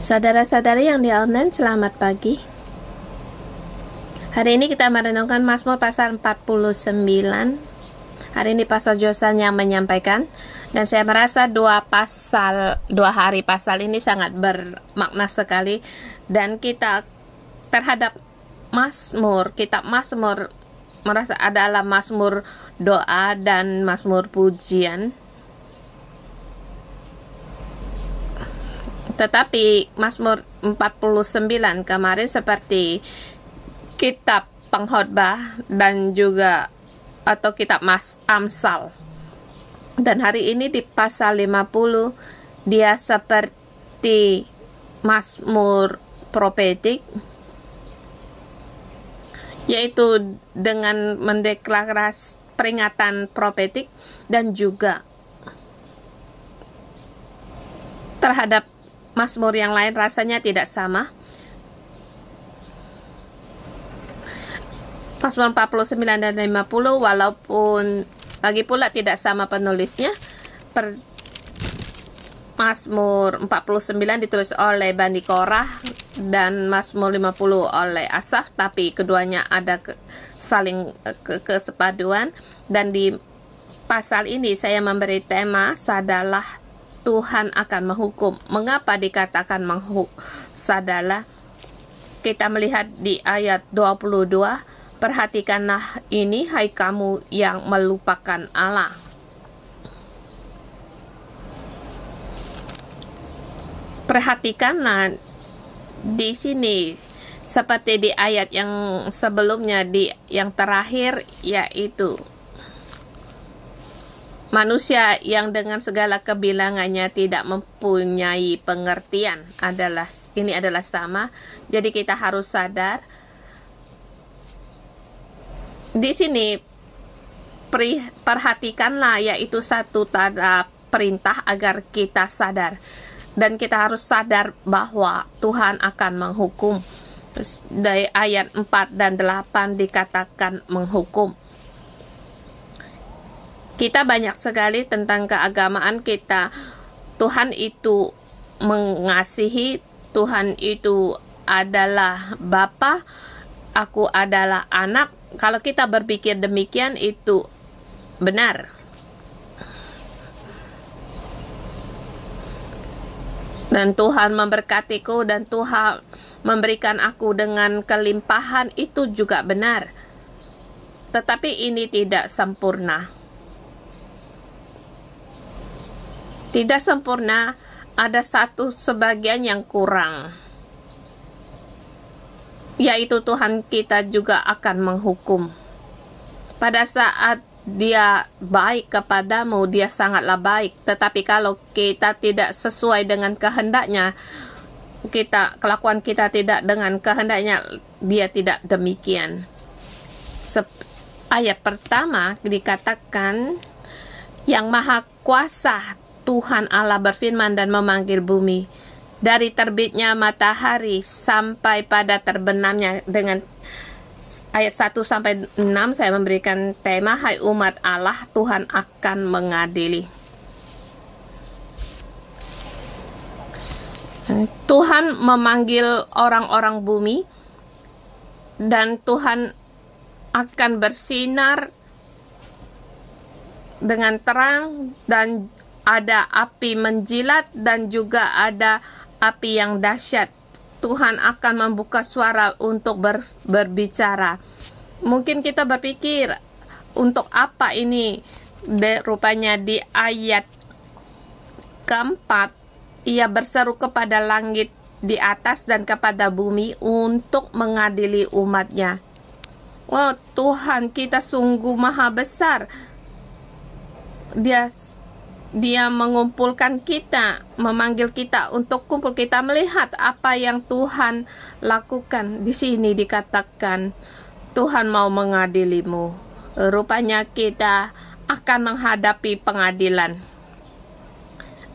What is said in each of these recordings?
Saudara-saudari yang di online, selamat pagi. Hari ini kita merenungkan Mazmur pasal 49. Hari ini Pastor Josan yang menyampaikan, dan saya merasa dua hari pasal ini sangat bermakna sekali, dan kita terhadap kitab Mazmur merasa adalah Mazmur doa dan Mazmur pujian. Tetapi Mazmur 49 kemarin seperti kitab pengkhotbah dan juga atau kitab Amsal. Dan hari ini di pasal 50 dia seperti Mazmur profetik, yaitu dengan mendeklarasi peringatan profetik dan juga terhadap Mazmur yang lain rasanya tidak sama. Mazmur 49 dan 50 walaupun lagi pula tidak sama penulisnya. Mazmur 49 ditulis oleh Bani Korah dan Mazmur 50 oleh Asaf, tapi keduanya ada saling kesepaduan. Dan di pasal ini saya memberi tema Sadarlah Tuhan akan menghukum. Mengapa dikatakan sadarlah? Kita melihat di ayat 22, perhatikanlah ini, hai kamu yang melupakan Allah. Perhatikanlah di sini seperti di ayat yang sebelumnya, yang terakhir, yaitu manusia yang dengan segala kebilangannya tidak mempunyai pengertian ini adalah sama. Jadi kita harus sadar. Di sini perhatikanlah, yaitu satu tanda perintah agar kita sadar. Dan kita harus sadar bahwa Tuhan akan menghukum. Terus dari ayat 4 dan 8 dikatakan menghukum. Kita banyak sekali tentang keagamaan kita. Tuhan itu mengasihi, Tuhan itu adalah Bapa, aku adalah anak. Kalau kita berpikir demikian, itu benar. Dan Tuhan memberkatiku dan Tuhan memberikan aku dengan kelimpahan, itu juga benar. Tetapi ini tidak sempurna. Tidak sempurna, ada satu sebagian yang kurang, yaitu Tuhan kita juga akan menghukum. Pada saat dia baik kepadamu, dia sangatlah baik. Tetapi kalau kita tidak sesuai dengan kehendaknya, kelakuan kita tidak dengan kehendaknya, dia tidak demikian. Ayat pertama dikatakan, yang maha kuasa Tuhan Allah berfirman dan memanggil bumi, dari terbitnya matahari sampai pada terbenamnya. Dengan ayat 1 sampai 6 saya memberikan tema, hai umat Allah, Tuhan akan mengadili. Tuhan memanggil orang-orang bumi, dan Tuhan akan bersinar dengan terang, dan ada api menjilat dan juga ada api yang dahsyat. Tuhan akan membuka suara untuk berbicara. Mungkin kita berpikir, untuk apa ini? Rupanya di ayat keempat, ia berseru kepada langit di atas dan kepada bumi untuk mengadili umatnya. Wow, Tuhan kita sungguh maha besar. Dia mengumpulkan kita, memanggil kita untuk kumpul. Kita melihat apa yang Tuhan lakukan. Di sini dikatakan Tuhan mau mengadilimu. Rupanya kita akan menghadapi pengadilan.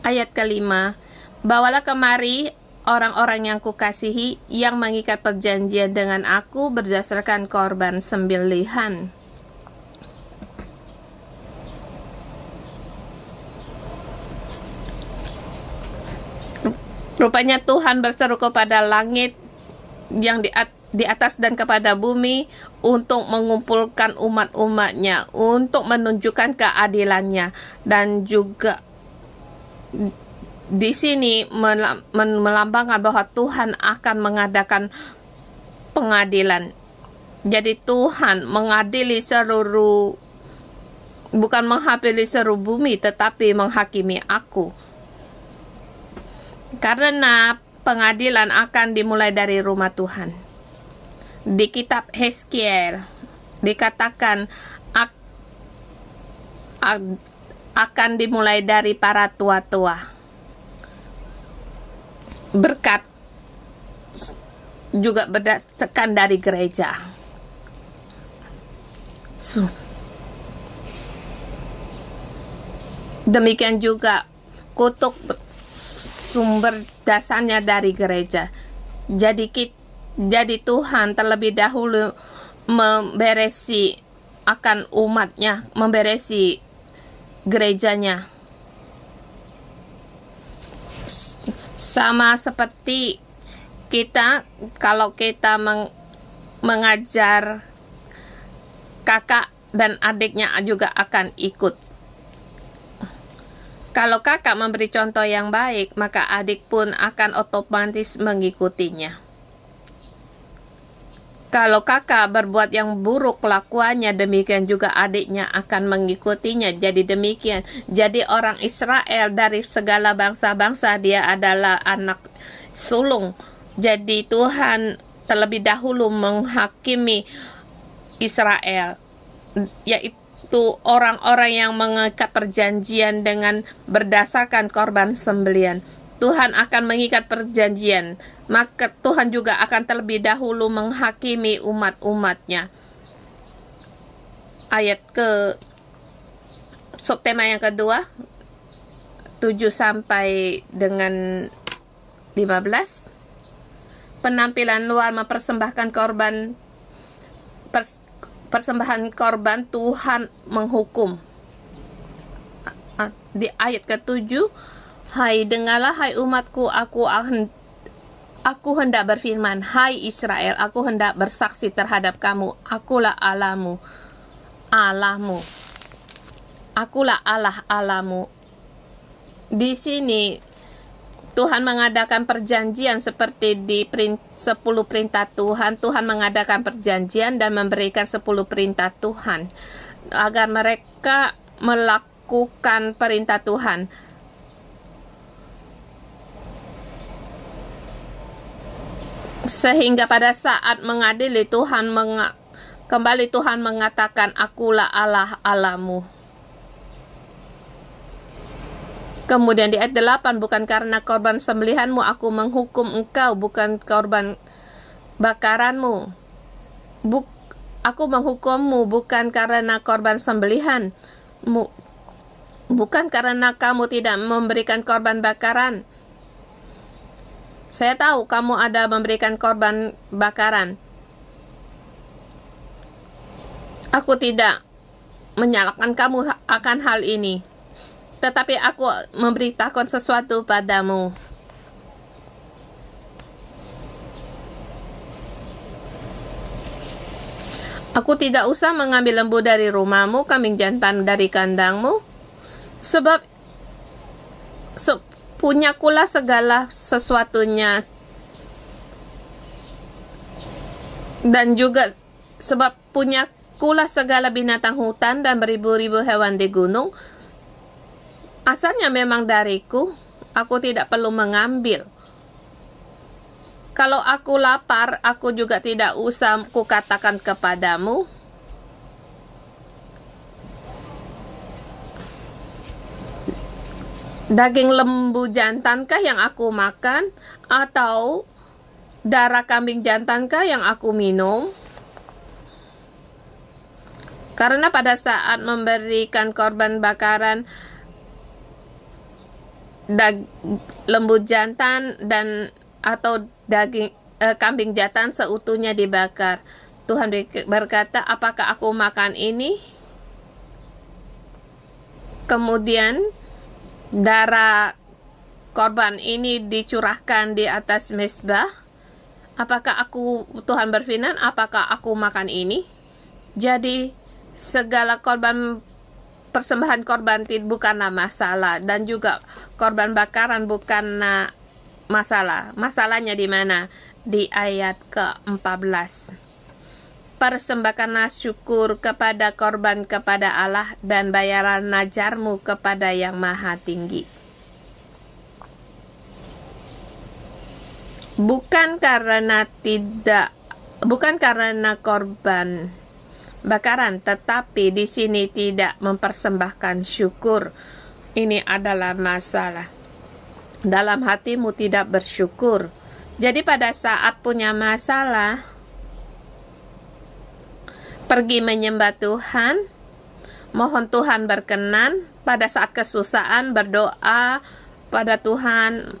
Ayat kelima, bawalah kemari orang-orang yang kukasihi, yang mengikat perjanjian dengan aku berdasarkan korban sembelihan. Rupanya Tuhan berseru kepada langit yang di atas dan kepada bumi untuk mengumpulkan umat-umatnya, untuk menunjukkan keadilannya, dan juga di sini melambangkan bahwa Tuhan akan mengadakan pengadilan. Jadi Tuhan mengadili seluruh, bukan menghakimi seluruh bumi, tetapi menghakimi aku. Karena pengadilan akan dimulai dari rumah Tuhan. Di kitab Hezkiel dikatakan akan dimulai dari para tua-tua. Berkat juga berdasarkan dari gereja. Demikian juga kutuk sumber dasarnya dari gereja. Jadi Tuhan terlebih dahulu memberesi akan umatnya, memberesi gerejanya. Sama seperti kita, kalau kita mengajar kakak dan adiknya juga akan ikut. Kalau kakak memberi contoh yang baik, maka adik pun akan otomatis mengikutinya. Kalau kakak berbuat yang buruk kelakuannya, demikian juga adiknya akan mengikutinya. Jadi demikian. Jadi orang Israel dari segala bangsa-bangsa, dia adalah anak sulung. Jadi Tuhan terlebih dahulu menghakimi Israel, yaitu orang-orang yang mengikat perjanjian dengan berdasarkan korban sembelian. Tuhan akan mengikat perjanjian, maka Tuhan juga akan terlebih dahulu menghakimi umat-umatnya. Ayat ke subtema yang kedua, 7 sampai dengan 15. Penampilan luar mempersembahkan korban, persembahan korban, Tuhan menghukum. Di ayat ke-7, hai dengarlah hai umatku, aku hendak berfirman, hai Israel, aku hendak bersaksi terhadap kamu, akulah Allahmu, akulah Allahmu. Di sini Tuhan mengadakan perjanjian seperti di 10 perintah Tuhan. Tuhan mengadakan perjanjian dan memberikan 10 perintah Tuhan agar mereka melakukan perintah Tuhan. Sehingga pada saat mengadili Tuhan kembali Tuhan mengatakan, akulah Allahmu. Kemudian di ayat 8, bukan karena korban sembelihanmu aku menghukum engkau, bukan korban bakaranmu. Aku menghukummu bukan karena korban sembelihanmu, bukan karena kamu tidak memberikan korban bakaran. Saya tahu kamu ada memberikan korban bakaran. Aku tidak menyalahkan kamu akan hal ini, tetapi aku memberitahukan sesuatu padamu. Aku tidak usah mengambil lembu dari rumahmu, kambing jantan dari kandangmu, sebab punyakulah segala sesuatunya, dan juga sebab punyakulah segala binatang hutan dan beribu-ribu hewan di gunung. Asalnya memang dariku, aku tidak perlu mengambil. Kalau aku lapar, aku juga tidak usah kukatakan kepadamu, daging lembu jantankah yang aku makan, atau darah kambing jantankah yang aku minum? Karena pada saat memberikan korban bakaran, lembu jantan dan atau daging kambing jantan seutuhnya dibakar, Tuhan berkata, apakah aku makan ini? Kemudian darah korban ini dicurahkan di atas mezbah, apakah Tuhan berfirman, apakah aku makan ini? Jadi segala korban, persembahan korban bukanlah masalah, dan juga korban bakaran bukanlah masalah. Masalahnya di mana? Di ayat ke-14. Persembahkanlah syukur kepada korban kepada Allah, dan bayaran najarmu kepada Yang Maha Tinggi. Bukan karena korban bakaran, tetapi di sini tidak mempersembahkan syukur. Ini adalah masalah. Dalam hatimu tidak bersyukur. Jadi pada saat punya masalah, pergi menyembah Tuhan, mohon Tuhan berkenan. Pada saat kesusahan berdoa pada Tuhan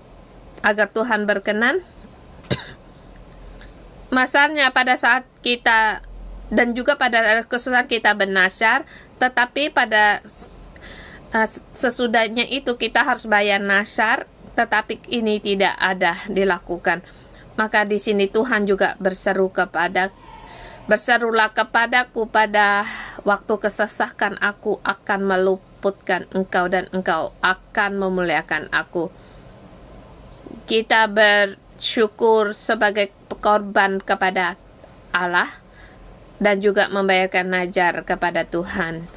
agar Tuhan berkenan. Masalahnya pada saat kita, dan juga pada kesusahan kita bernasar, tetapi pada sesudahnya itu kita harus bayar nasar, tetapi ini tidak ada dilakukan. Maka di sini Tuhan juga berserulah kepadaku pada waktu kesesakan, aku akan meluputkan engkau dan engkau akan memuliakan aku. Kita bersyukur sebagai korban kepada Allah dan juga membayarkan najar kepada Tuhan.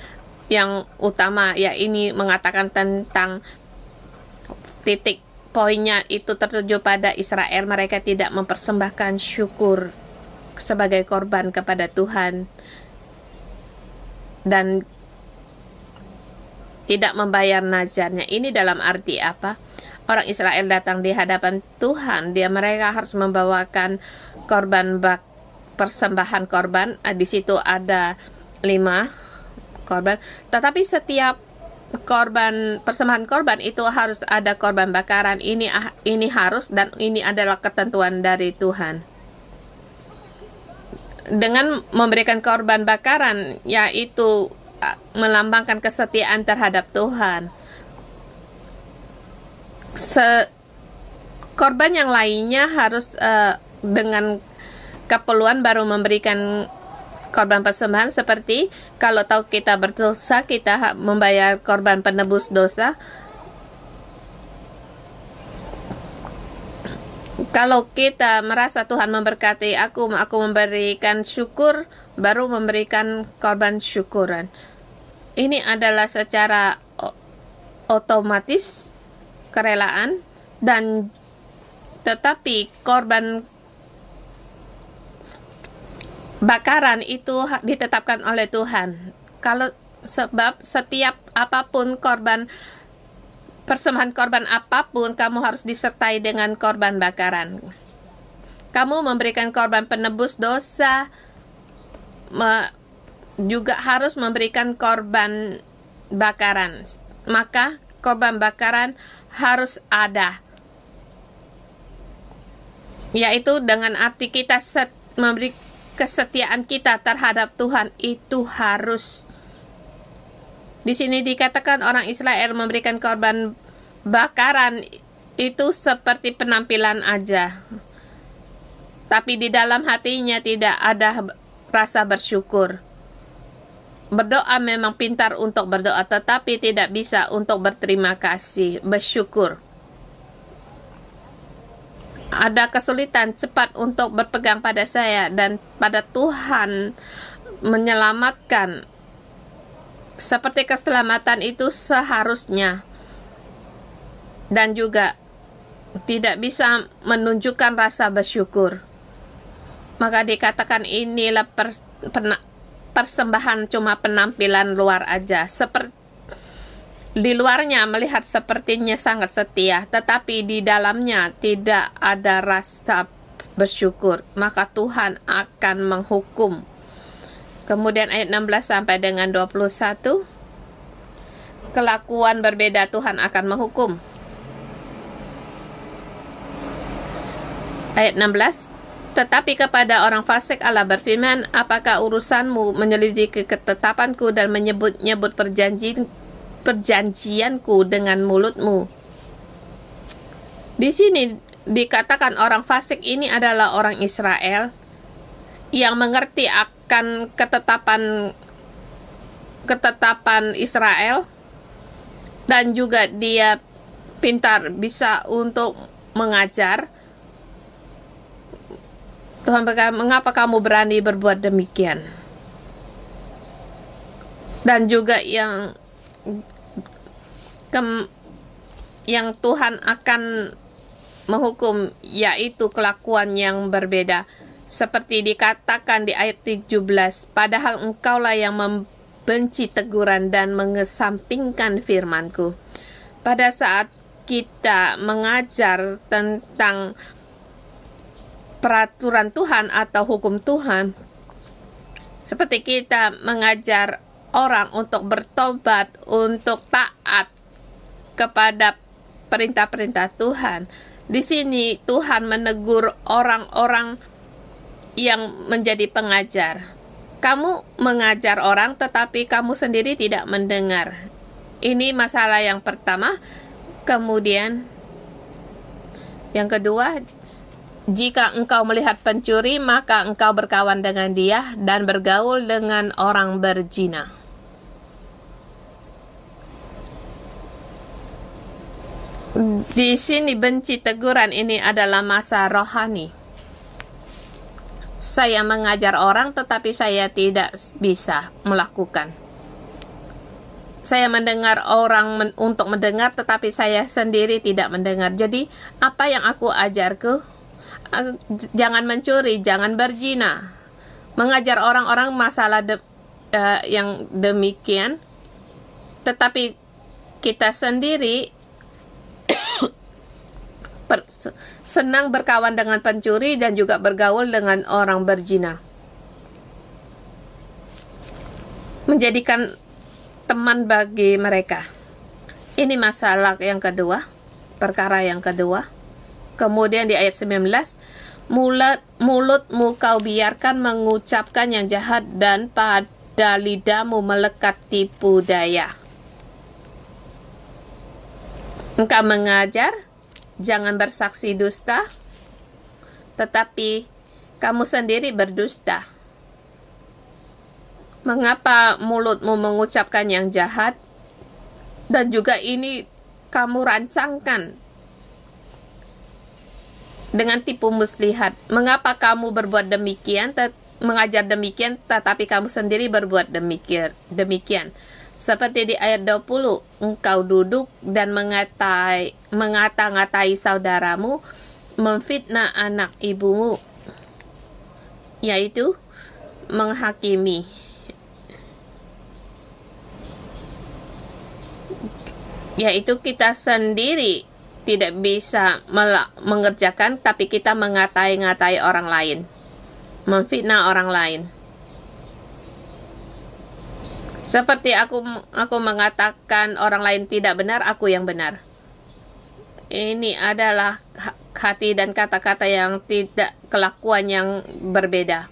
Yang utama ya ini mengatakan tentang titik poinnya itu tertuju pada Israel. Mereka tidak mempersembahkan syukur sebagai korban kepada Tuhan dan tidak membayar najarnya. Ini dalam arti apa? Orang Israel datang di hadapan Tuhan, mereka harus membawakan persembahan korban. Di situ ada 5 korban. Tetapi setiap persembahan korban itu harus ada korban bakaran. Ini harus, dan ini adalah ketentuan dari Tuhan. Dengan memberikan korban bakaran, yaitu melambangkan kesetiaan terhadap Tuhan. Korban yang lainnya harus dengan keperluan baru memberikan korban persembahan, seperti kalau tahu kita berdosa, kita membayar korban penebus dosa. Kalau kita merasa Tuhan memberkati aku memberikan syukur, baru memberikan korban syukuran. Ini adalah secara otomatis kerelaan, dan tetapi korban bakaran itu ditetapkan oleh Tuhan. Sebab setiap apapun persembahan korban apapun, kamu harus disertai dengan korban bakaran. Kamu memberikan korban penebus dosa, juga harus memberikan korban bakaran. Maka korban bakaran harus ada, yaitu dengan arti kita memberi kesetiaan kita terhadap Tuhan itu harus. Di sini dikatakan orang Israel memberikan korban bakaran itu seperti penampilan aja, tapi di dalam hatinya tidak ada rasa bersyukur. Berdoa memang pintar untuk berdoa, tetapi tidak bisa untuk berterima kasih, bersyukur. Ada kesulitan cepat untuk berpegang pada saya dan pada Tuhan menyelamatkan. Seperti keselamatan itu seharusnya. Dan juga tidak bisa menunjukkan rasa bersyukur. Maka dikatakan inilah persembahan cuma penampilan luar aja. Di luarnya melihat sepertinya sangat setia, tetapi di dalamnya tidak ada rasa bersyukur. Maka Tuhan akan menghukum. Kemudian ayat 16 sampai dengan 21. Kelakuan berbeda Tuhan akan menghukum. Ayat 16. Tetapi kepada orang fasik Allah berfirman, apakah urusanmu menyelidiki ketetapanku dan menyebut-nyebut perjanjianku dengan mulutmu? Di sini dikatakan orang fasik ini adalah orang Israel yang mengerti akan ketetapan Israel, dan juga dia pintar, bisa untuk mengajar. Tuhan berkata, mengapa kamu berani berbuat demikian? Dan juga yang Tuhan akan menghukum, yaitu kelakuan yang berbeda. Seperti dikatakan di ayat 17, padahal engkaulah yang membenci teguran dan mengesampingkan firmanku. Pada saat kita mengajar tentang peraturan Tuhan atau hukum Tuhan, seperti kita mengajar orang untuk bertobat, untuk taat kepada perintah-perintah Tuhan. Di sini Tuhan menegur orang-orang yang menjadi pengajar. Kamu mengajar orang tetapi kamu sendiri tidak mendengar. Ini masalah yang pertama. Kemudian yang kedua, jika engkau melihat pencuri, maka engkau berkawan dengan dia dan bergaul dengan orang berzina. Di sini benci teguran ini adalah masa rohani. Saya mengajar orang tetapi saya tidak bisa melakukan. Saya mendengar orang untuk mendengar tetapi saya sendiri tidak mendengar. Jadi apa yang aku ajarku? Jangan mencuri, jangan berzina. Mengajar orang-orang masalah yang demikian, tetapi kita sendiri senang berkawan dengan pencuri dan juga bergaul dengan orang berzina. Menjadikan teman bagi mereka. Ini masalah yang kedua, perkara yang kedua. Kemudian di ayat 19, mulutmu kau biarkan mengucapkan yang jahat dan pada lidahmu melekat tipu daya. Engkau mengajar, jangan bersaksi dusta, tetapi kamu sendiri berdusta. Mengapa mulutmu mengucapkan yang jahat? Dan juga ini kamu rancangkan dengan tipu muslihat. Mengapa kamu berbuat demikian, mengajar demikian, tetapi kamu sendiri berbuat demikian. Seperti di ayat 20, engkau duduk dan mengata-ngatai saudaramu, memfitnah anak ibumu, yaitu menghakimi. Yaitu kita sendiri tidak bisa mengerjakan, tapi kita mengatai-ngatai orang lain, memfitnah orang lain. Seperti aku mengatakan orang lain tidak benar, aku yang benar. Ini adalah hati dan kata-kata yang tidak, kelakuan yang berbeda.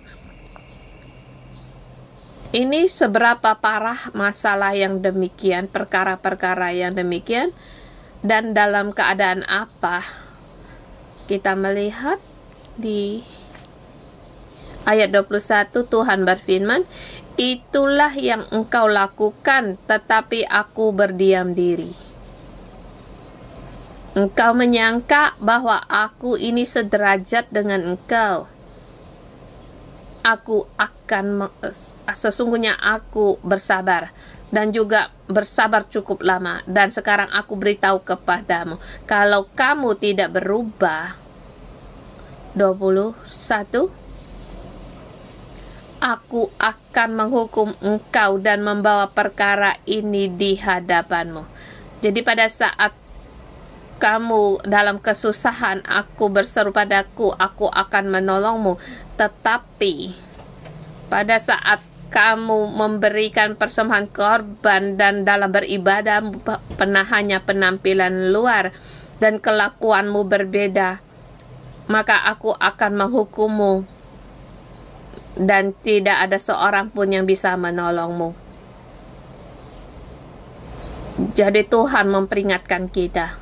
Ini seberapa parah masalah yang demikian, perkara-perkara yang demikian, dan dalam keadaan apa kita melihat di ayat 21 Tuhan berfirman, itulah yang engkau lakukan, tetapi aku berdiam diri. Engkau menyangka bahwa aku ini sederajat dengan engkau. Sesungguhnya aku bersabar, dan juga bersabar cukup lama. Dan sekarang aku beritahu kepadamu, kalau kamu tidak berubah, 21, aku akan menghukum engkau dan membawa perkara ini di hadapanmu. Jadi pada saat kamu dalam kesusahan, aku berseru padaku, aku akan menolongmu. Tetapi pada saat kamu memberikan persembahan korban dan dalam beribadah hanya penampilan luar dan kelakuanmu berbeda, maka aku akan menghukummu dan tidak ada seorang pun yang bisa menolongmu. Jadi Tuhan memperingatkan kita.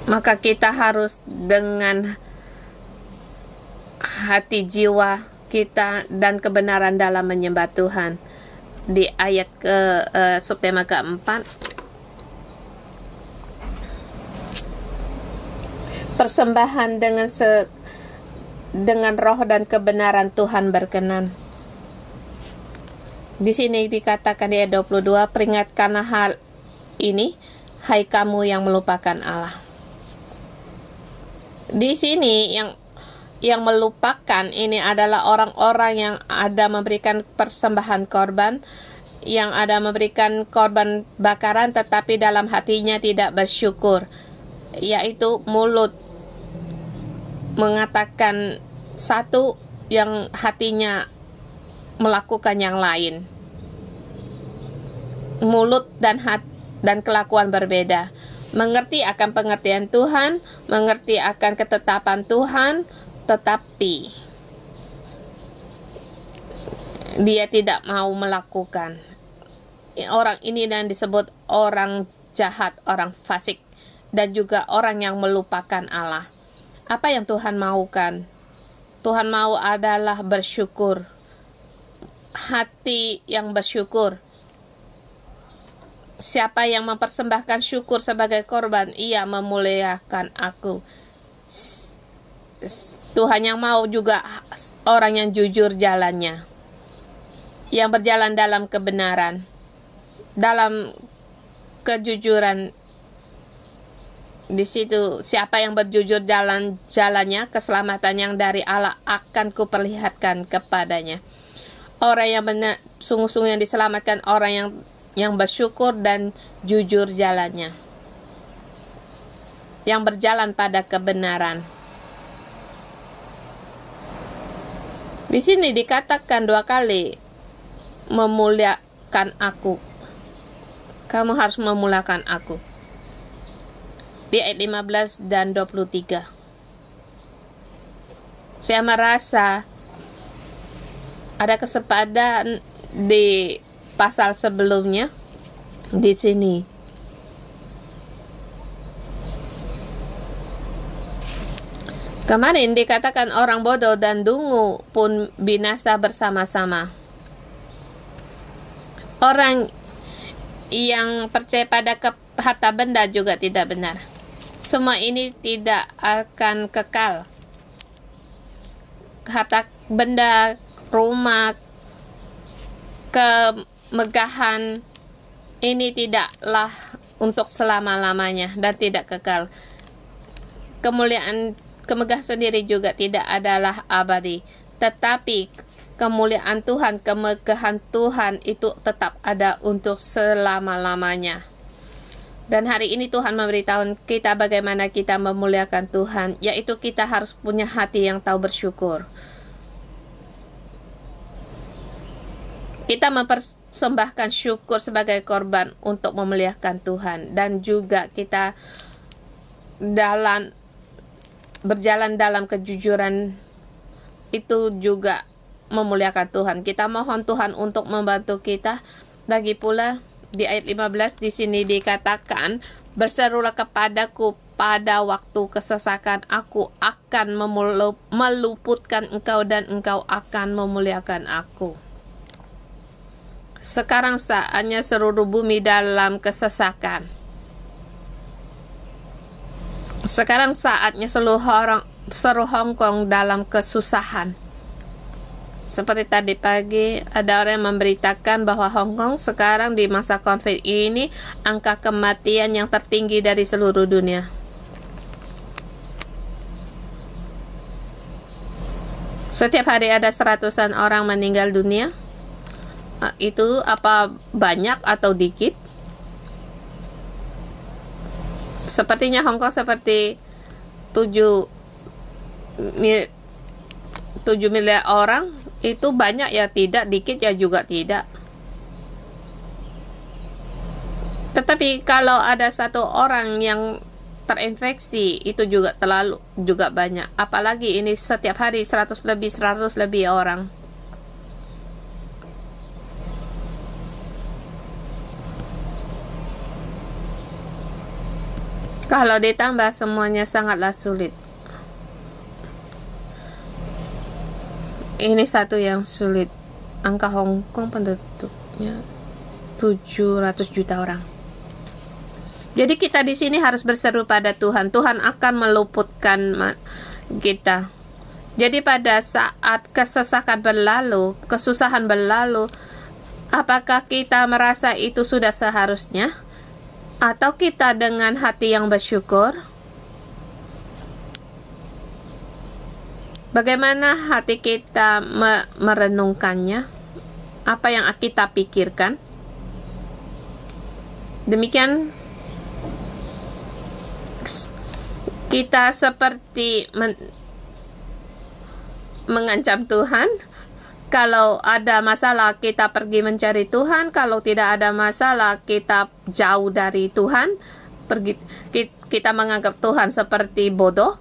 Maka kita harus dengan hati jiwa kita dan kebenaran dalam menyembah Tuhan. Di ayat subtema keempat, persembahan dengan roh dan kebenaran Tuhan berkenan. Di sini dikatakan di ayat 22, peringatkanlah hal ini, hai kamu yang melupakan Allah. Di sini yang melupakan ini adalah orang-orang yang ada memberikan persembahan korban, yang ada memberikan korban bakaran tetapi dalam hatinya tidak bersyukur, yaitu mulut mengatakan satu yang hatinya melakukan yang lain. Mulut dan kelakuan berbeda. Mengerti akan pengertian Tuhan, mengerti akan ketetapan Tuhan, tetapi dia tidak mau melakukan. Orang ini dan disebut orang jahat, orang fasik, dan juga orang yang melupakan Allah. Apa yang Tuhan maukan? Tuhan mau adalah bersyukur, hati yang bersyukur. Siapa yang mempersembahkan syukur sebagai korban, ia memuliakan aku. Tuhan yang mau juga orang yang jujur jalannya, yang berjalan dalam kebenaran, dalam kejujuran. Di situ, siapa yang berjujur jalannya, keselamatan yang dari Allah akan kuperlihatkan kepadanya. Orang yang benar, sungguh-sungguh yang diselamatkan, orang yang bersyukur dan jujur jalannya, yang berjalan pada kebenaran. Di sini dikatakan 2 kali, memuliakan aku. Kamu harus memuliakan aku. Di ayat 15 dan 23. Saya merasa ada kesepadan di pasal sebelumnya di sini. Kemarin dikatakan orang bodoh dan dungu pun binasa bersama-sama. Orang yang percaya pada harta benda juga tidak benar. Semua ini tidak akan kekal. Harta benda, rumah, kemegahan ini tidaklah untuk selama-lamanya dan tidak kekal. Kemegahan sendiri juga tidak adalah abadi, tetapi kemuliaan Tuhan, kemegahan Tuhan itu tetap ada untuk selama-lamanya. Dan hari ini Tuhan memberitahu kita bagaimana kita memuliakan Tuhan, yaitu kita harus punya hati yang tahu bersyukur. Kita mempersembahkan syukur sebagai korban untuk memuliakan Tuhan, dan juga kita berjalan dalam kejujuran itu juga memuliakan Tuhan. Kita mohon Tuhan untuk membantu kita. Lagi pula di ayat 15 di sini dikatakan, berserulah kepadaku pada waktu kesesakan, aku akan meluputkan engkau dan engkau akan memuliakan aku. Sekarang saatnya seluruh bumi dalam kesesakan. Sekarang saatnya seluruh Hong Kong dalam kesusahan. Seperti tadi pagi, ada orang yang memberitakan bahwa Hong Kong sekarang di masa konflik ini, angka kematian yang tertinggi dari seluruh dunia. Setiap hari ada 100-an orang meninggal dunia. Itu apa banyak atau dikit? Sepertinya Hong Kong seperti 7 miliar orang. Itu banyak ya tidak, dikit ya juga tidak. Tetapi kalau ada satu orang yang terinfeksi, itu juga juga banyak. Apalagi ini setiap hari 100 lebih orang. Kalau ditambah semuanya sangatlah sulit. Ini satu yang sulit. Angka Hong Kong penduduknya 700 juta orang. Jadi kita di sini harus berseru pada Tuhan. Tuhan akan meluputkan kita. Jadi pada saat kesesakan berlalu, kesusahan berlalu, apakah kita merasa itu sudah seharusnya? Atau kita dengan hati yang bersyukur? Bagaimana hati kita merenungkannya? Apa yang kita pikirkan? Demikian kita seperti mengancam Tuhan. Kalau ada masalah, kita pergi mencari Tuhan. Kalau tidak ada masalah, kita jauh dari Tuhan. Kita menganggap Tuhan seperti bodoh.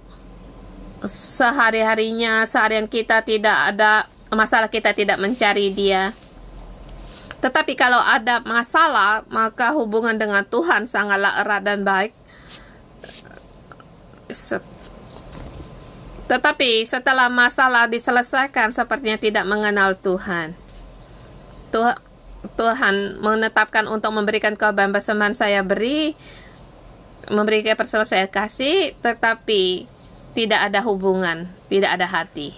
Seharian kita tidak ada masalah, kita tidak mencari Dia. Tetapi kalau ada masalah, maka hubungan dengan Tuhan sangatlah erat dan baik. Tetapi setelah masalah diselesaikan, sepertinya tidak mengenal Tuhan. Tuhan menetapkan untuk memberikan korban persembahan saya memberikan persembahan saya kasih, tetapi tidak ada hubungan, tidak ada hati.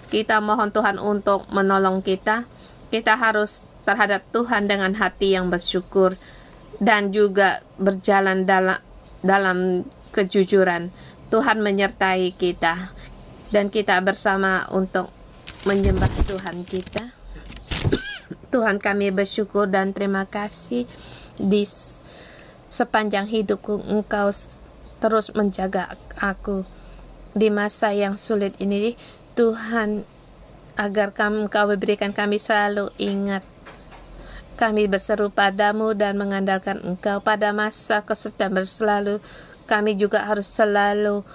Kita mohon Tuhan untuk menolong kita. Kita harus terhadap Tuhan dengan hati yang bersyukur dan juga berjalan dalam kejujuran. Tuhan menyertai kita dan kita bersama untuk menyembah Tuhan kita. Tuhan, kami bersyukur dan terima kasih di sepanjang hidupku Engkau terus menjaga aku di masa yang sulit ini. Tuhan, agar Engkau berikan kami selalu ingat, kami berseru padamu dan mengandalkan Engkau pada masa kesulitan berlalu. Kami juga harus selalu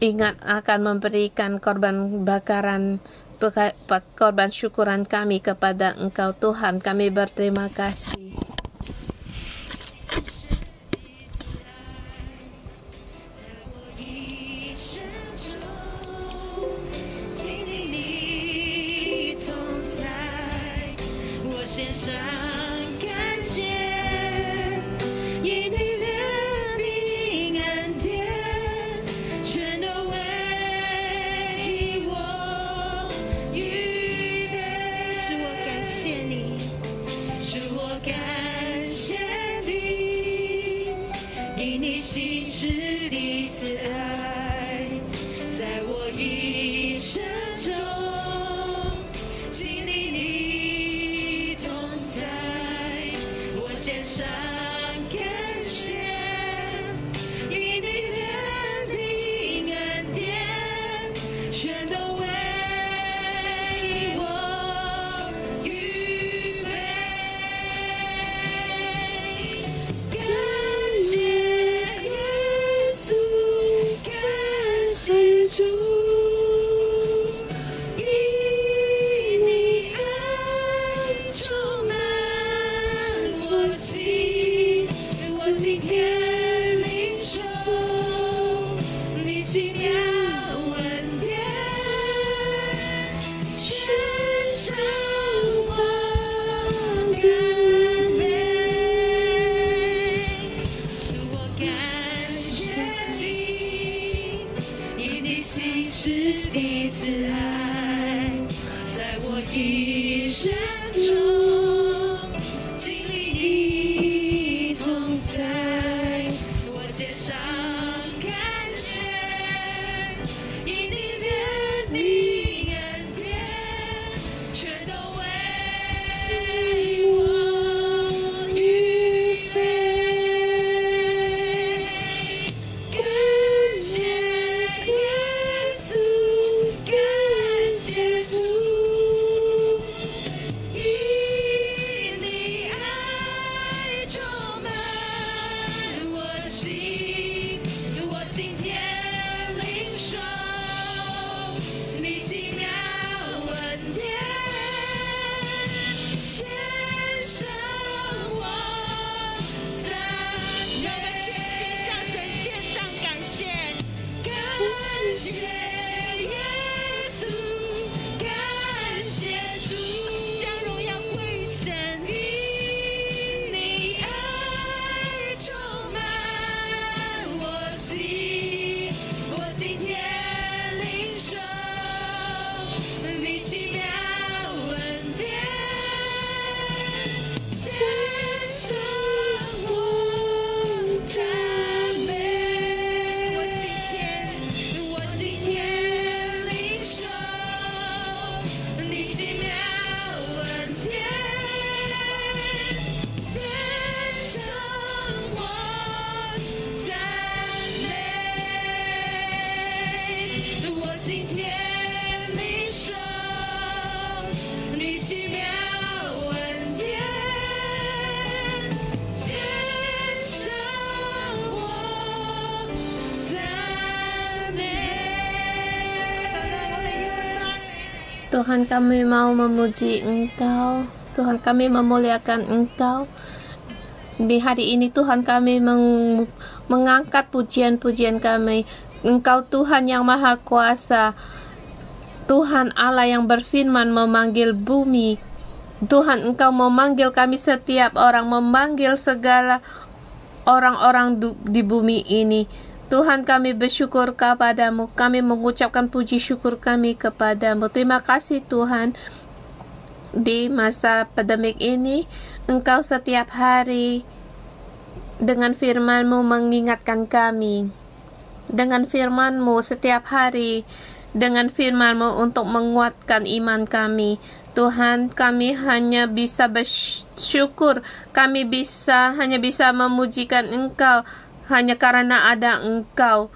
ingat akan memberikan korban bakaran, korban syukuran kami kepada Engkau Tuhan. Kami berterima kasih. Tuhan, kami mau memuji Engkau. Tuhan, kami memuliakan Engkau. Di hari ini Tuhan, kami mengangkat pujian-pujian kami. Engkau Tuhan yang Maha Kuasa, Tuhan Allah yang berfirman memanggil bumi. Tuhan, Engkau memanggil kami setiap orang, memanggil segala orang-orang di bumi ini. Tuhan, kami bersyukur kepadamu. Kami mengucapkan puji syukur kami kepadamu. Terima kasih Tuhan. Di masa pandemik ini, Engkau setiap hari dengan firman-Mu mengingatkan kami. Dengan firman-Mu setiap hari, dengan firman-Mu untuk menguatkan iman kami. Tuhan, kami hanya bisa bersyukur. Kami hanya bisa memujikan Engkau hanya karena ada Engkau.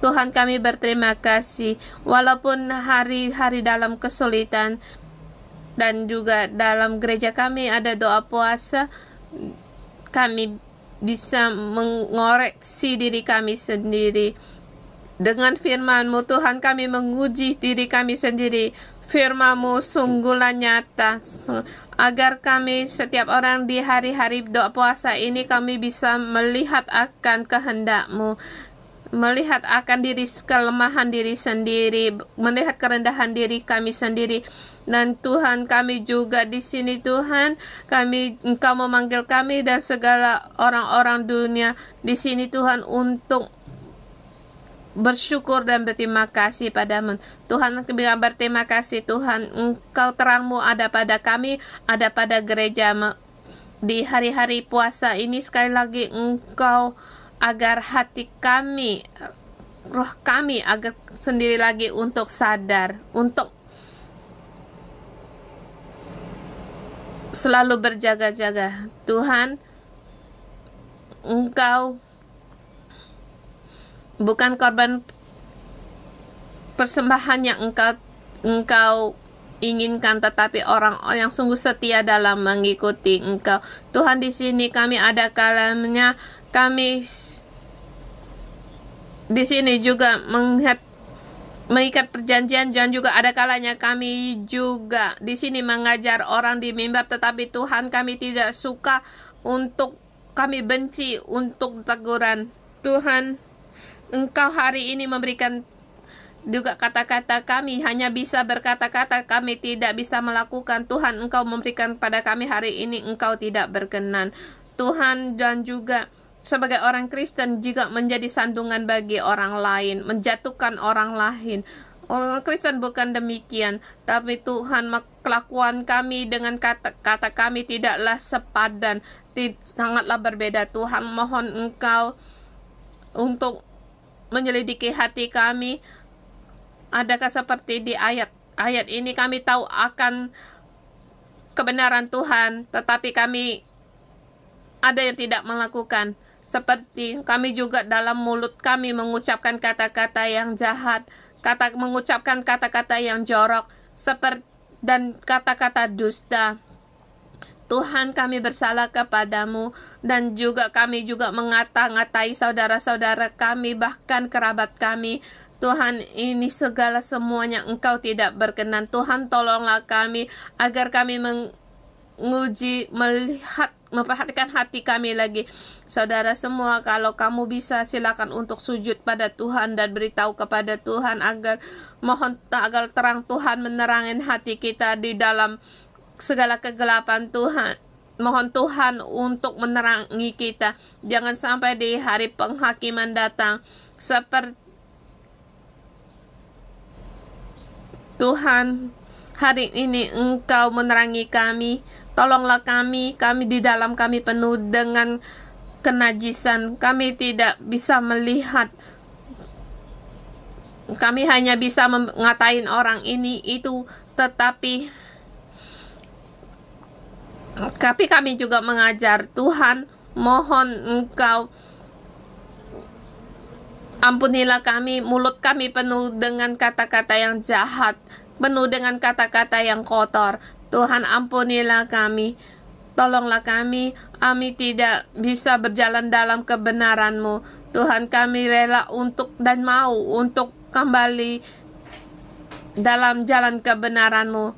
Tuhan, kami berterima kasih. Walaupun hari-hari dalam kesulitan dan juga dalam gereja kami ada doa puasa, kami bisa mengoreksi diri kami sendiri. Dengan firman-Mu Tuhan, kami menguji diri kami sendiri. Firman-Mu sungguhlah nyata, agar kami setiap orang di hari-hari doa puasa ini kami bisa melihat akan kehendak-Mu, melihat akan kelemahan diri sendiri, melihat kerendahan diri kami sendiri. Dan Tuhan, kami juga di sini Tuhan, Engkau memanggil kami dan segala orang-orang dunia di sini Tuhan untuk bersyukur dan berterima kasih padamu. Tuhan, kami berterima kasih Tuhan, Engkau terang-Mu ada pada kami, ada pada gereja. Di hari-hari puasa ini sekali lagi Engkau agar hati kami, roh kami agar sendiri lagi untuk sadar, untuk selalu berjaga-jaga. Tuhan, Engkau bukan korban persembahan yang engkau inginkan, tetapi orang yang sungguh setia dalam mengikuti Engkau. Tuhan, di sini kami ada kalanya kami di sini juga mengikat perjanjian, dan juga ada kalanya kami juga di sini mengajar orang di mimbar, tetapi Tuhan, kami tidak suka untuk, kami benci untuk teguran. Tuhan, Engkau hari ini memberikan juga kata-kata, kami hanya bisa berkata-kata, kami tidak bisa melakukan. Tuhan, Engkau memberikan pada kami hari ini, Engkau tidak berkenan. Tuhan, dan juga sebagai orang Kristen juga menjadi sandungan bagi orang lain, menjatuhkan orang lain. Orang Kristen bukan demikian, tapi Tuhan, kelakuan kami dengan kata-kata kami tidaklah sepadan, sangatlah berbeda. Tuhan, mohon Engkau untuk menyelidiki hati kami. Adakah seperti di ayat ini kami tahu akan kebenaran Tuhan, tetapi kami ada yang tidak melakukan. Seperti kami juga dalam mulut kami mengucapkan kata-kata yang jahat, mengucapkan kata-kata yang jorok, dan kata-kata dusta. Tuhan, kami bersalah kepadamu, dan juga kami juga mengata-ngatai saudara-saudara kami, bahkan kerabat kami. Tuhan, ini segala semuanya Engkau tidak berkenan. Tuhan, tolonglah kami agar kami menguji, melihat memperhatikan hati kami lagi. Saudara semua, kalau kamu bisa, silakan untuk sujud pada Tuhan dan beritahu kepada Tuhan agar terang Tuhan menerangin hati kita di dalam segala kegelapan Tuhan. Mohon Tuhan untuk menerangi kita. Jangan sampai di hari penghakiman datang seperti Tuhan, hari ini Engkau menerangi kami. Tolonglah kami di dalam kami penuh dengan kenajisan. Kami tidak bisa melihat. Kami hanya bisa mengatain orang ini itu, tetapi kami juga mengajar. Tuhan, mohon Engkau ampunilah kami, mulut kami penuh dengan kata-kata yang jahat, penuh dengan kata-kata yang kotor. Tuhan, ampunilah kami, tolonglah kami tidak bisa berjalan dalam kebenaran-Mu. Tuhan, kami rela untuk dan mau untuk kembali dalam jalan kebenaran-Mu.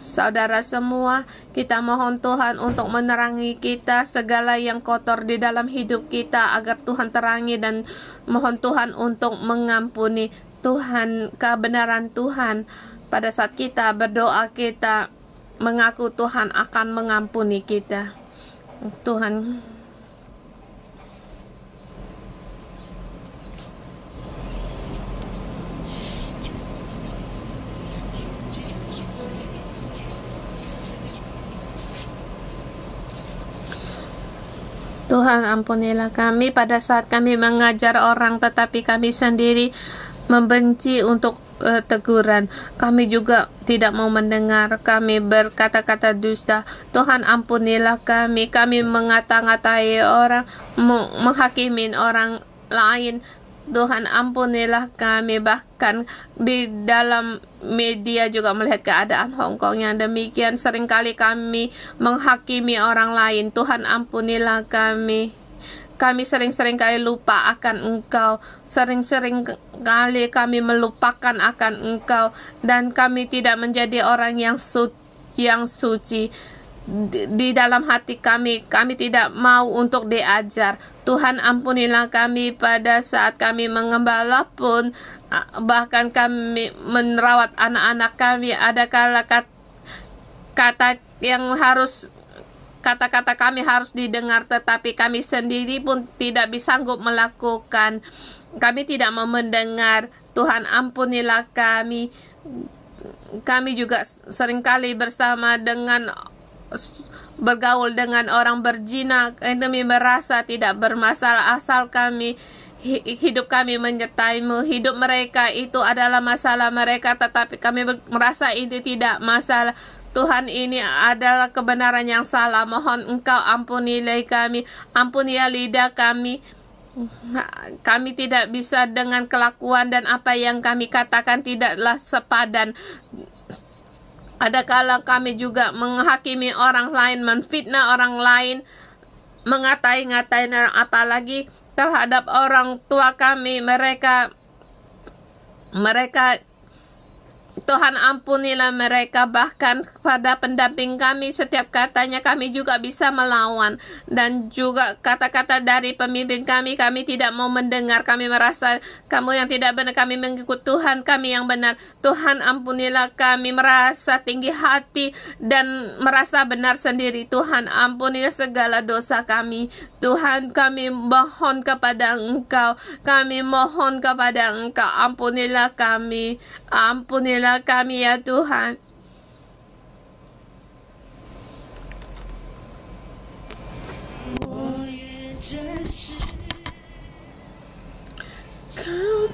Saudara semua, kita mohon Tuhan untuk menerangi kita segala yang kotor di dalam hidup kita agar Tuhan terangi, dan mohon Tuhan untuk mengampuni. Tuhan, kebenaran Tuhan, pada saat kita berdoa kita mengaku Tuhan akan mengampuni kita. Tuhan, Tuhan, ampunilah kami pada saat kami mengajar orang tetapi kami sendiri membenci untuk teguran. Kami juga tidak mau mendengar, kami berkata-kata dusta. Tuhan, ampunilah kami mengata-ngatai orang, menghakimin orang lain. Tuhan, ampunilah kami, bahkan di dalam media juga melihat keadaan Hong Kong yang demikian. Seringkali kami menghakimi orang lain. Tuhan, ampunilah kami. Kami sering-sering kali lupa akan Engkau. Sering-sering kali kami melupakan akan Engkau. Dan kami tidak menjadi orang yang suci. Di dalam hati kami tidak mau untuk diajar. Tuhan, ampunilah kami pada saat kami mengembala pun, bahkan kami merawat anak-anak kami, ada kata-kata kami harus didengar, tetapi kami sendiri pun tidak sanggup melakukan. Kami tidak mau mendengar. Tuhan, ampunilah kami. Kami juga seringkali bersama dengan bergaul dengan orang berzina, kami merasa tidak bermasalah asal hidup kami menyertai-Mu. Hidup mereka itu adalah masalah mereka, tetapi kami merasa ini tidak masalah. Tuhan, ini adalah kebenaran yang salah. Mohon Engkau ampunilah kami, ampunilah lidah kami. Kami tidak bisa dengan kelakuan dan apa yang kami katakan tidaklah sepadan. Adakala kami juga menghakimi orang lain, menfitnah orang lain, mengatai-ngatai orang, apalagi terhadap orang tua kami, mereka Tuhan, ampunilah mereka. Bahkan kepada pendamping kami, setiap katanya kami juga bisa melawan. Dan juga kata-kata dari pemimpin kami tidak mau mendengar. Kami merasa kamu yang tidak benar, kami mengikut Tuhan kami yang benar. Tuhan, ampunilah kami merasa tinggi hati dan merasa benar sendiri. Tuhan, ampunilah segala dosa kami. Tuhan, kami mohon kepada Engkau. Kami mohon kepada Engkau, ampunilah kami. Ampunilah kami ya Tuhan. Kau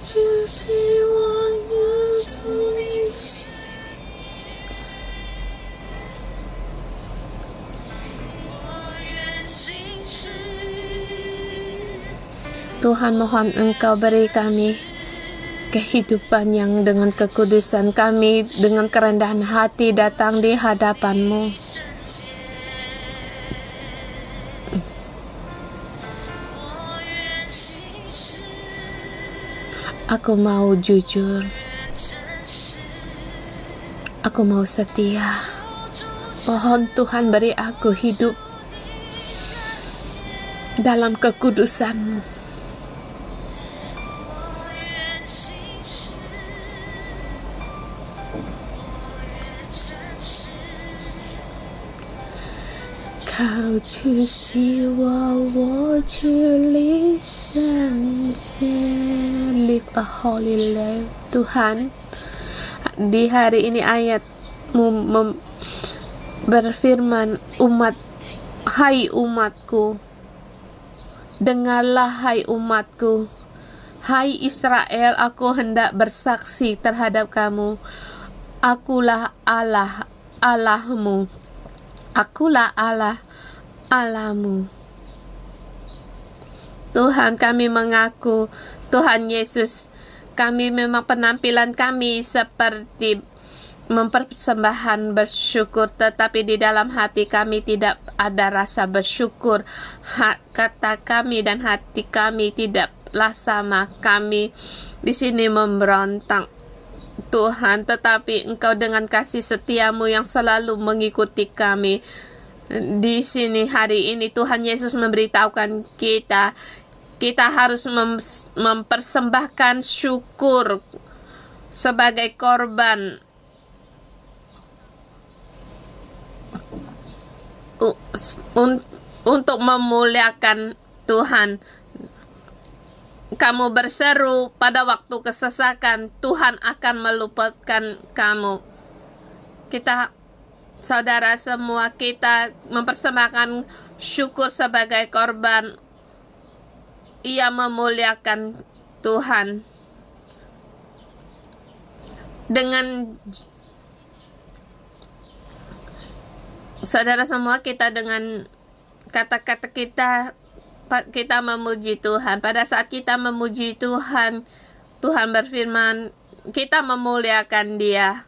Tuhan, mohon Engkau beri kami kehidupan yang dengan kekudusan. Kami dengan kerendahan hati datang di hadapan-Mu. Aku mau jujur. Aku mau setia. Mohon Tuhan beri aku hidup dalam kekudusan-Mu. Kau 只希望我去离上线 Live a holy life. Tuhan, di hari ini ayat-Mu berfirman, hai umatku, dengarlah hai umatku, hai Israel, aku hendak bersaksi terhadap kamu. Akulah Allah, Allahmu. Akulah Allah, Allahmu. Tuhan, kami mengaku, Tuhan Yesus, kami memang penampilan kami seperti mempersembahkan bersyukur, tetapi di dalam hati kami tidak ada rasa bersyukur. Kata kami dan hati kami tidaklah sama. Kami di sini memberontak, Tuhan, tetapi Engkau dengan kasih setia-Mu yang selalu mengikuti kami. Di sini hari ini Tuhan Yesus memberitahukan kita harus mempersembahkan syukur sebagai korban untuk memuliakan Tuhan. Kamu berseru pada waktu kesesakan, Tuhan akan meluputkan kamu. Saudara semua, kita mempersembahkan syukur sebagai korban. Ia memuliakan Tuhan. Dengan saudara semua, kita dengan kata-kata kita memuji Tuhan. Pada saat kita memuji Tuhan, Tuhan berfirman, kita memuliakan Dia.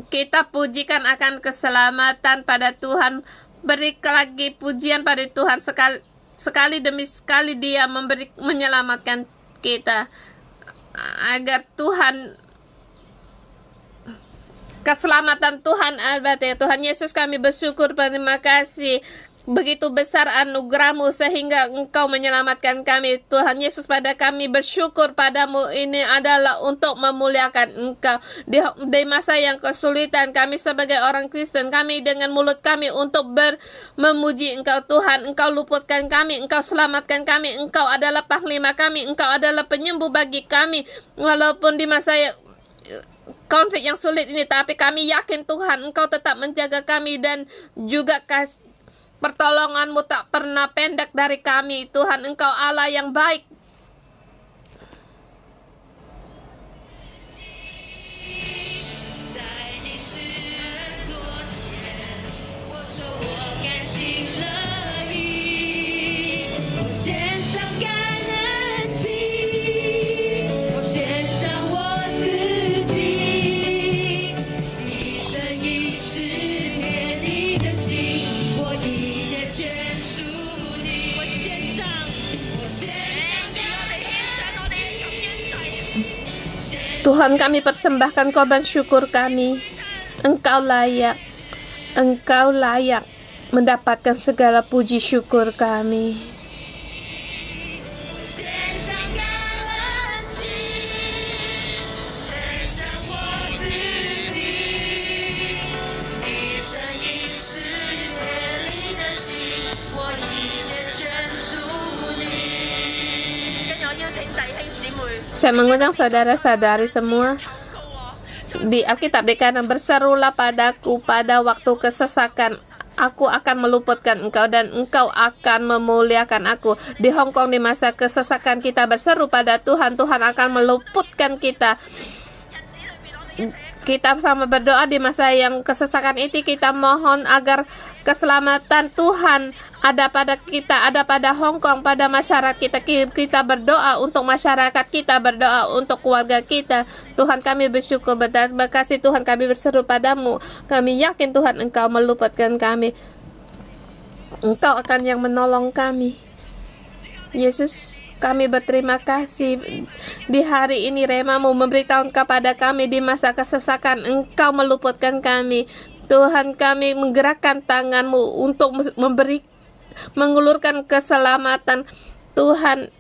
Kita pujikan akan keselamatan pada Tuhan. Beri lagi pujian pada Tuhan. Sekali demi sekali Dia menyelamatkan kita. Agar keselamatan Tuhan abadi. Tuhan Yesus, kami bersyukur, terima kasih. Begitu besar anugerah-Mu sehingga Engkau menyelamatkan kami. Tuhan Yesus, pada kami bersyukur padamu, ini adalah untuk memuliakan Engkau. Di masa yang kesulitan, kami sebagai orang Kristen, kami dengan mulut kami untuk memuji Engkau Tuhan. Engkau luputkan kami, Engkau selamatkan kami, Engkau adalah panglima kami, Engkau adalah penyembuh bagi kami. Walaupun di masa konflik yang sulit ini, tapi kami yakin Tuhan, Engkau tetap menjaga kami dan juga pertolongan-Mu tak pernah pendek dari kami. Tuhan, Engkau Allah yang baik. Tuhan, kami persembahkan korban syukur kami. Engkau layak mendapatkan segala puji syukur kami. Saya mengundang saudara-saudari semua di Alkitab dikatakan, berserulah padaku pada waktu kesesakan, aku akan meluputkan engkau dan engkau akan memuliakan aku. Di Hong Kong di masa kesesakan kita berseru pada Tuhan, Tuhan akan meluputkan kita. Kita sama berdoa di masa yang kesesakan itu, kita mohon agar keselamatan Tuhan ada pada kita, ada pada Hong Kong, pada masyarakat kita. Kita berdoa untuk masyarakat kita, berdoa untuk keluarga kita. Tuhan, kami bersyukur, berterima kasih Tuhan, kami berseru padamu. Kami yakin Tuhan, Engkau meluputkan kami. Engkau akan yang menolong kami. Yesus, kami berterima kasih di hari ini Rema-Mu memberitahu kepada kami di masa kesesakan Engkau meluputkan kami. Tuhan, kami menggerakkan tangan-Mu untuk memberi mengulurkan keselamatan. Tuhan,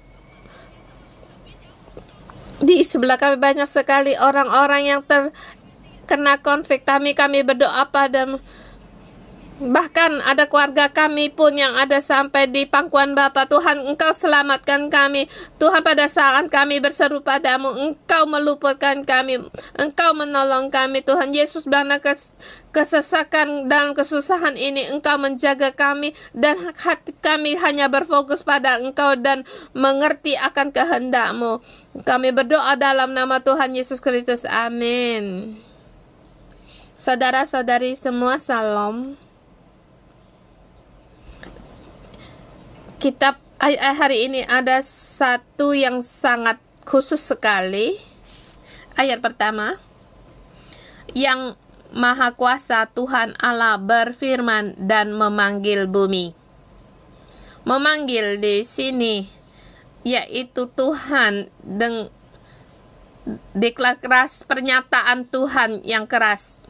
di sebelah kami banyak sekali orang-orang yang terkena konflik. Kami berdoa padamu. Bahkan ada keluarga kami pun yang ada sampai di pangkuan Bapa. Tuhan, Engkau selamatkan kami. Tuhan, pada saat kami berseru padamu, Engkau meluputkan kami, Engkau menolong kami. Tuhan Yesus, karena kesesakan dan kesusahan ini, Engkau menjaga kami, dan hati kami hanya berfokus pada Engkau dan mengerti akan kehendak-Mu. Kami berdoa dalam nama Tuhan Yesus Kristus. Amin. Saudara-saudari semua, salam. Kitab hari ini ada satu yang sangat khusus sekali. Ayat pertama, yang Maha Kuasa Tuhan Allah berfirman dan memanggil bumi. Memanggil di sini yaitu Tuhan deklarasi pernyataan Tuhan yang keras.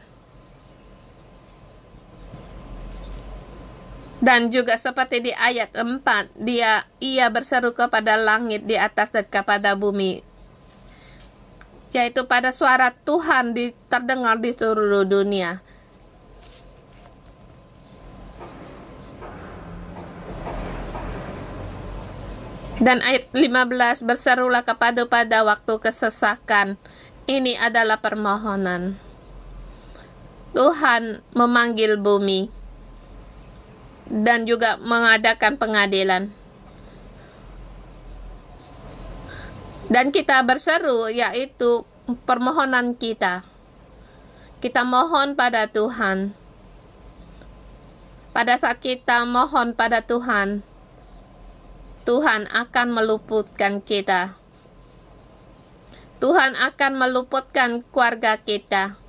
Dan juga seperti di ayat 4, ia berseru kepada langit di atas dan kepada bumi, yaitu pada suara Tuhan terdengar di seluruh dunia. Dan ayat 15, berserulah pada waktu kesesakan. Ini adalah permohonan. Tuhan memanggil bumi dan juga mengadakan pengadilan. Dan kita berseru, yaitu permohonan kita. Kita mohon pada Tuhan. Pada saat kita mohon pada Tuhan, Tuhan akan meluputkan kita. Tuhan akan meluputkan keluarga kita.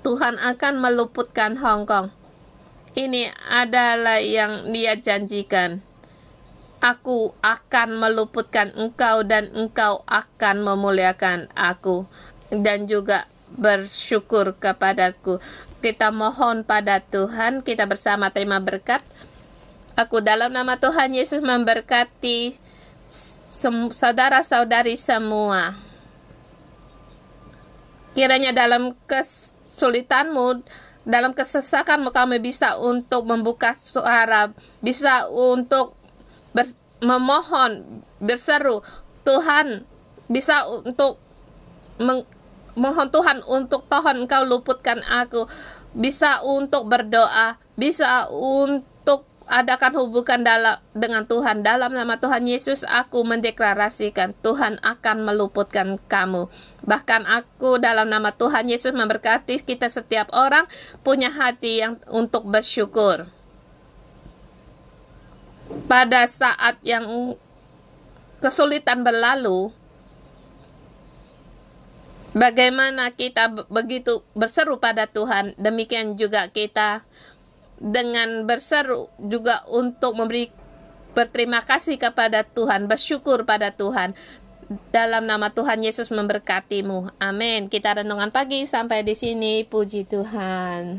Tuhan akan meluputkan Hong Kong. Ini adalah yang Dia janjikan. Aku akan meluputkan engkau dan engkau akan memuliakan aku. Dan juga bersyukur kepadaku. Kita mohon pada Tuhan, kita bersama terima berkat. Aku dalam nama Tuhan Yesus memberkati saudara-saudari semua. Kiranya dalam kesulitanmu, dalam kesesakanmu, kami bisa untuk membuka suara, bisa untuk memohon, berseru Tuhan, bisa untuk mohon Tuhan untuk Tuhan Engkau luputkan aku, bisa untuk berdoa, bisa untuk adakan hubungan dengan Tuhan. Dalam nama Tuhan Yesus, aku mendeklarasikan Tuhan akan meluputkan kamu. Bahkan aku dalam nama Tuhan Yesus memberkati kita setiap orang punya hati yang untuk bersyukur. Pada saat yang kesulitan berlalu, bagaimana kita begitu berseru pada Tuhan, demikian juga kita dengan berseru juga untuk berterima kasih kepada Tuhan, bersyukur pada Tuhan. Dalam nama Tuhan Yesus memberkatimu. Amin. Kita renungan pagi sampai di sini. Puji Tuhan.